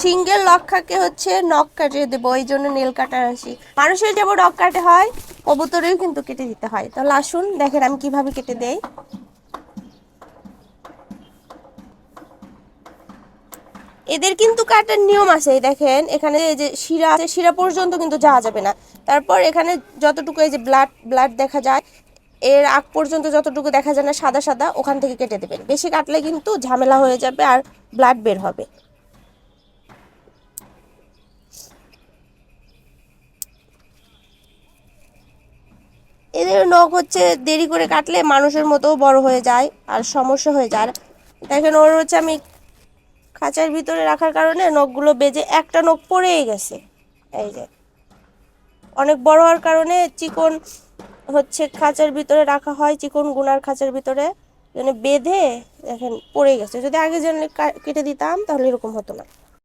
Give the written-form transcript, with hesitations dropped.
Single লক্ষাকে হচ্ছে নখ কাটিয়ে দেবো, এই জন্য নেল কাটার আসি। মানুষের যেমন নখ কাটে হয়, কবুতরেও কিন্তু কেটে দিতে হয়। তাহলে আসুন দেখেন আমি কিভাবে কেটে দেই। এদের কিন্তু কাটার নিয়ম আছে, দেখেন এখানে যে শিরা আছে, শিরা পর্যন্ত কিন্তু যাওয়া যাবে না। তারপর এখানে যতটুকু এই যে ব্লাড ব্লাড দেখা যায়, এর আগ পর্যন্ত যতটুকু দেখা যায় না সাদা সাদা, ওখান থেকে কেটে দেবেন। বেশি কাটলে কিন্তু ঝামেলা হয়ে যাবে আর ব্লাড বের হবে। এদের নখ হচ্ছে দেরি করে কাটলে মানুষের মতো বড় হয়ে যায় আর সমস্যা হয়ে যায়। দেখেন ওর হচ্ছে আমি খাঁচার ভিতরে রাখার কারণে নখগুলো বেজে একটা নখ পড়েই গেছে। এই যে অনেক বড় হওয়ার কারণে চিকন হচ্ছে খাঁচার ভিতরে রাখা হয়, চিকন গুনার খাঁচার ভিতরে, বেঁধে দেখেন পড়ে গেছে। যদি আগে জানলে কেটে দিতাম তাহলে এরকম হতো না।